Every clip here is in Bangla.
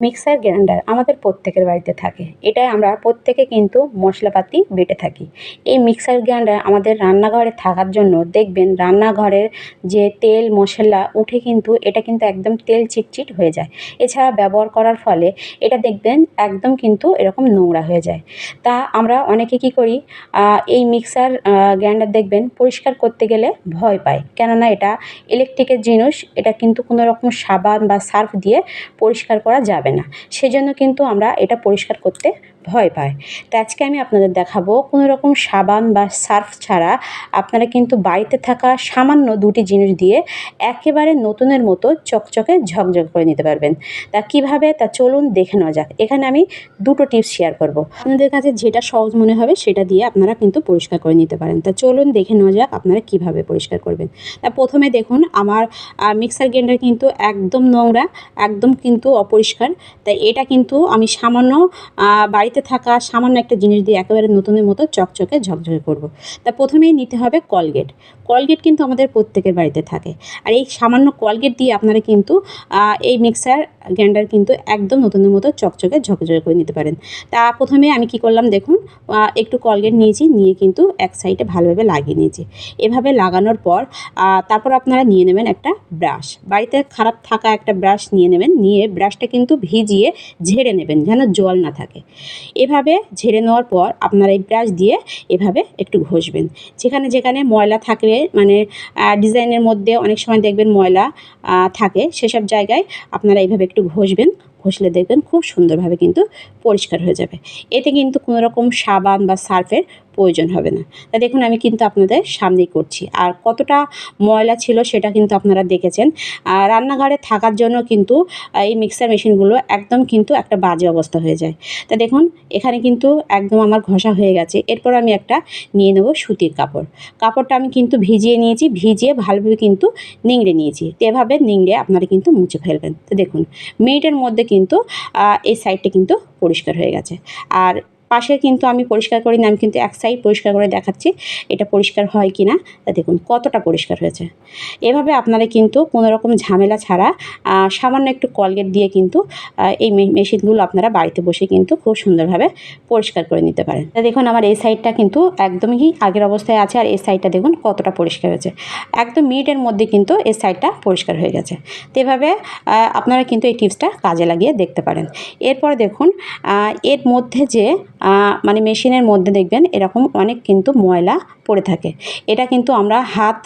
মিক্সার গ্রাইন্ডার আমাদের প্রত্যেকের বাড়িতে থাকে। এটাই আমরা প্রত্যেকে কিন্তু মশলাপাতি বেটে থাকি। এই মিক্সার গ্রাইন্ডার আমাদের রান্নাঘরে থাকার জন্য দেখবেন রান্নাঘরের যে তেল মশলা উঠে কিন্তু এটা কিন্তু একদম তেল চিটচিট হয়ে যায়। এছাড়া ব্যবহার করার ফলে এটা দেখবেন একদম কিন্তু এরকম নোংরা হয়ে যায়। তা আমরা অনেকে কী করি, এই মিক্সার গ্রাইন্ডার দেখবেন পরিষ্কার করতে গেলে ভয় পায়, কেননা এটা ইলেকট্রিকের জিনিস, এটা কিন্তু কোনো রকম সাবান বা সার্ফ দিয়ে পরিষ্কার করা যাবে না। সেজন্য কিন্তু আমরা এটা পরিষ্কার করতে ভয় পাই। তো আজকে আমি আপনাদের দেখাবো কোনো রকম সাবান বা সার্ফ ছাড়া আপনারা কিন্তু বাড়িতে থাকা সামান্য দুটি জিনিস দিয়ে একেবারে নতুনের মতো চকচকে ঝকঝক করে নিতে পারবেন। তা কীভাবে, তা চলুন দেখে নেওয়া যাক। এখানে আমি দুটো টিপস শেয়ার করব। আপনাদের কাছে যেটা সহজ মনে হবে সেটা দিয়ে আপনারা কিন্তু পরিষ্কার করে নিতে পারেন। তা চলুন দেখে নেওয়া যাক আপনারা কীভাবে পরিষ্কার করবেন। তা প্রথমে দেখুন আমার মিক্সার গ্রাইন্ডার কিন্তু একদম নোংরা, একদম কিন্তু অপরিষ্কার। তাই এটা কিন্তু আমি সামান্য বাড়িতে থাকা সামান্য একটা জিনিস দিয়ে একেবারে নতুনের মতো চকচকে ঝকঝকে করব। তা প্রথমেই নিতে হবে কলগেট। কলগেট কিন্তু আমাদের প্রত্যেকের বাড়িতে থাকে। আর এই সামান্য কলগেট দিয়ে আপনারা কিন্তু এই মিক্সার গ্রাইন্ডার কিন্তু একদম নতুনের মতো চকচকে ঝকঝকে করে নিতে পারেন। তা প্রথমে আমি কি করলাম দেখুন, একটু কলগেট নিয়েছি, নিয়ে কিন্তু এক সাইডে ভালোভাবে লাগিয়ে নিয়েছি। এভাবে লাগানোর পর তারপর আপনারা নিয়ে নেবেন একটা ব্রাশ। বাড়িতে খারাপ থাকা একটা ব্রাশ নিয়ে নেবেন, নিয়ে ব্রাশটা কিন্তু ভিজিয়ে ঝেড়ে নেবেন যেন জল না থাকে। এভাবে ঝেড়ে নেওয়ার পর আপনারা এই ব্রাশ দিয়ে এভাবে একটু ঘষবেন। যেখানে যেখানে ময়লা থাকবে, মানে ডিজাইনের মধ্যে অনেক সময় দেখবেন ময়লা থাকে, সেসব জায়গায় আপনারা এইভাবে একটু ঘষবেন। ঘষলে দেখবেন খুব সুন্দরভাবে কিন্তু পরিষ্কার হয়ে যাবে। এতে কিন্তু কোনো রকম সাবান বা সার্ফের প্রয়োজন হবে না। তা দেখুন আমি কিন্তু আপনাদের সামনেই করছি। আর কতটা ময়লা ছিল সেটা কিন্তু আপনারা দেখেছেন। রান্নাঘরে থাকার জন্য কিন্তু এই মিক্সার মেশিনগুলো একদম কিন্তু একটা বাজে অবস্থা হয়ে যায়। তা দেখুন এখানে কিন্তু একদম আমার ঘষা হয়ে গেছে। এরপর আমি একটা নিয়ে নেব সুতির কাপড়। কাপড়টা আমি কিন্তু ভিজিয়ে নিয়েছি, ভিজিয়ে ভালোভাবে কিন্তু নিংড়ে নিয়েছি। তো এভাবে নিংড়ে আপনারা কিন্তু মুছে ফেলবেন। তো দেখুন মিনিটের মধ্যে কিন্তু এই সাইডটা কিন্তু পরিষ্কার হয়ে গেছে। আর পাশে কিন্তু আমি পরিষ্কার করিনি, আমি কিন্তু এক সাইড পরিষ্কার করে দেখাচ্ছি এটা পরিষ্কার হয় কি না। তা দেখুন কতটা পরিষ্কার হয়েছে। এভাবে আপনারা কিন্তু কোনো রকম ঝামেলা ছাড়া সামান্য একটু কলগেট দিয়ে কিন্তু এই মেশিনগুলো আপনারা বাড়িতে বসে কিন্তু খুব সুন্দরভাবে পরিষ্কার করে নিতে পারেন। তা দেখুন আমার এই সাইডটা কিন্তু একদমই আগের অবস্থায় আছে, আর এই সাইডটা দেখুন কতটা পরিষ্কার হয়েছে। একদম মিনিটের মধ্যে কিন্তু এই সাইডটা পরিষ্কার হয়ে গেছে। তো এভাবে আপনারা কিন্তু এই টিপসটা কাজে লাগিয়ে দেখতে পারেন। এরপর দেখুন এর মধ্যে যে মানে মেশিনের মধ্যে দেখবেন এরকম অনেক কিন্তু ময়লা পড়ে থাকে। এটা কিন্তু আমরা হাত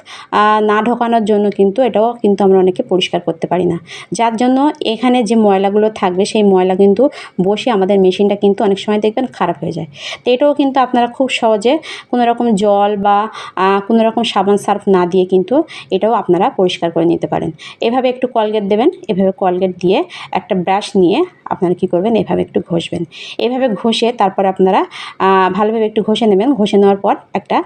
না ঢোকানোর জন্য কিন্তু এটাও কিন্তু আমরা অনেকে পরিষ্কার করতে পারি না, যার জন্য এখানে যে ময়লাগুলো থাকবে সেই ময়লা কিন্তু বসে আমাদের মেশিনটা কিন্তু অনেক সময় দেখবেন খারাপ হয়ে যায়। তো এটাও কিন্তু আপনারা খুব সহজে কোনো রকম জল বা কোনো রকম সাবান সার্ফ না দিয়ে কিন্তু এটাও আপনারা পরিষ্কার করে নিতে পারেন। এভাবে একটু কলগেট দেবেন, এভাবে কলগেট দিয়ে একটা ব্রাশ নিয়ে আপনারা কী করবেন, এভাবে একটু ঘষবেন। এভাবে ঘষে তারপর আপনারা ভালোভাবে একটু ঘষে নেবেন। ঘষে নেওয়ার পর একটা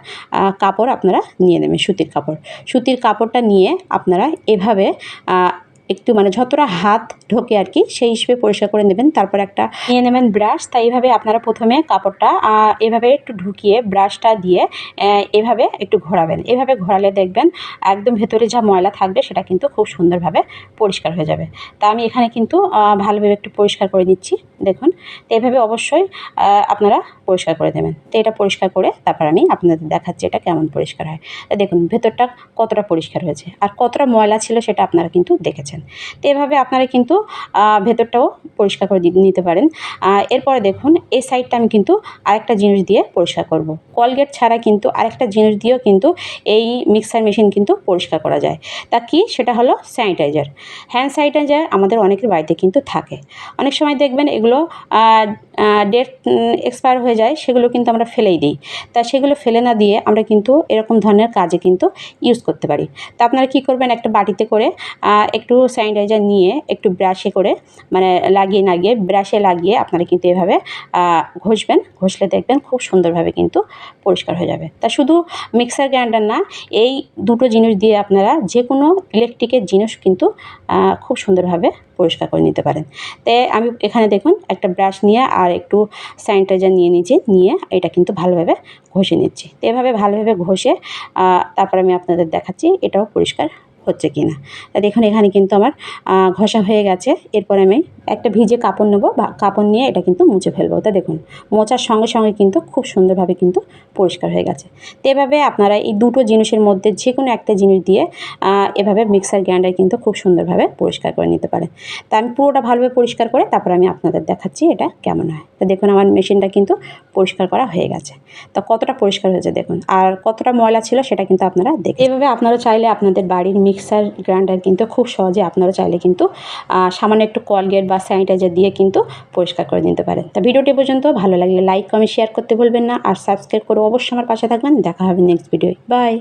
কাপড় আপনারা নিয়ে নেবেন, সুতির কাপড়। সুতির কাপড়টা নিয়ে আপনারা এভাবে একটু মানে যতটা হাত ঢোকে আর কি সেই হিসেবে পরিষ্কার করে নেবেন। তারপর একটা নিয়ে নেবেন ব্রাশ। তাই এইভাবে আপনারা প্রথমে কাপড়টা এভাবে একটু ঢুকিয়ে ব্রাশটা দিয়ে এভাবে একটু ঘোরাবেন। এভাবে ঘোরালে দেখবেন একদম ভেতরে যা ময়লা থাকবে সেটা কিন্তু খুব সুন্দরভাবে পরিষ্কার হয়ে যাবে। তা আমি এখানে কিন্তু ভালোভাবে একটু পরিষ্কার করে দিচ্ছি দেখুন। তো এভাবে অবশ্যই আপনারা পরিষ্কার করে দেবেন। তো এটা পরিষ্কার করে তারপর আমি আপনাদের দেখাচ্ছি এটা কেমন পরিষ্কার হয়। তা দেখুন ভেতরটা কতটা পরিষ্কার হয়েছে, আর কতটা ময়লা ছিল সেটা আপনারা কিন্তু দেখেছেন। তো এভাবে আপনারা কিন্তু ভেতরটাও পরিষ্কার করে নিতে পারেন। এরপরে দেখুন এই সাইডটা আমি কিন্তু আরেকটা জিনিস দিয়ে পরিষ্কার করব। কলগেট ছাড়া কিন্তু আরেকটা জিনিস দিয়েও কিন্তু এই মিক্সার মেশিন কিন্তু পরিষ্কার করা যায়। তা কি, সেটা হলো স্যানিটাইজার। হ্যান্ড স্যানিটাইজার আমাদের অনেকের বাড়িতে কিন্তু থাকে। অনেক সময় দেখবেন এগুলো ডেট এক্সপায়ার হয়ে যায়, সেগুলো কিন্তু আমরা ফেলেই দিই। তা সেগুলো ফেলে না দিয়ে আমরা কিন্তু এরকম ধরনের কাজে কিন্তু ইউজ করতে পারি। তা আপনারা কী করবেন, একটা বাটিতে করে একটু স্যানিটাইজার নিয়ে একটু ব্রাশে করে মানে লাগিয়ে ব্রাশে লাগিয়ে আপনারা কিন্তু এভাবে ঘষবেন। ঘষলে দেখবেন খুব সুন্দরভাবে কিন্তু পরিষ্কার হয়ে যাবে। তা শুধু মিক্সার গ্রাইন্ডার না, এই দুটো জিনিস দিয়ে আপনারা যে কোনো ইলেকট্রিকের জিনিস কিন্তু খুব সুন্দরভাবে পরিষ্কার করে নিতে পারেন। তো আমি এখানে দেখুন একটা ব্রাশ নিয়ে আর একটু স্যানিটাইজার নিয়ে নিয়েছি, নিয়ে এটা কিন্তু ভালোভাবে ঘষে নিচ্ছি। তো এভাবে ভালোভাবে ঘষে তারপর আমি আপনাদের দেখাচ্ছি এটাও পরিষ্কার হচ্ছে কি না। তা দেখুন এখানে কিন্তু আমার ঘষা হয়ে গেছে। এরপর আমি একটা ভিজে কাপড় নেব বা কাপড় নিয়ে এটা কিন্তু মুছে ফেলবো। তা দেখুন মোছার সঙ্গে সঙ্গে কিন্তু খুব সুন্দরভাবে কিন্তু পরিষ্কার হয়ে গেছে। তো এভাবে আপনারা এই দুটো জিনিসের মধ্যে যে কোনো একটা জিনিস দিয়ে এভাবে মিক্সার গ্রাইন্ডার কিন্তু খুব সুন্দরভাবে পরিষ্কার করে নিতে পারেন। তা আমি পুরোটা ভালোভাবে পরিষ্কার করে তারপর আমি আপনাদের দেখাচ্ছি এটা কেমন হয়। তো দেখুন আমার মেশিনটা কিন্তু পরিষ্কার করা হয়ে গেছে। তো কতটা পরিষ্কার হয়েছে দেখুন, আর কতটা ময়লা ছিল সেটা কিন্তু আপনারা দেখুন। এভাবে আপনারা চাইলে আপনাদের বাড়ির মিক্সার গ্রাইন্ডার কিন্তু খুব সহজে আপনারা চাইলে কিন্তু সামান্য একটু কোলগেট বা স্যানিটাইজার দিয়ে কিন্তু পরিষ্কার করে নিতে পারেন। তা ভিডিওটি পর্যন্ত ভালো লাগলে লাইক কমেন্ট শেয়ার করতে ভুলবেন না, আর সাবস্ক্রাইব করে অবশ্যই আমার পাশে থাকবেন। দেখা হবে নেক্সট ভিডিওয়। বাই।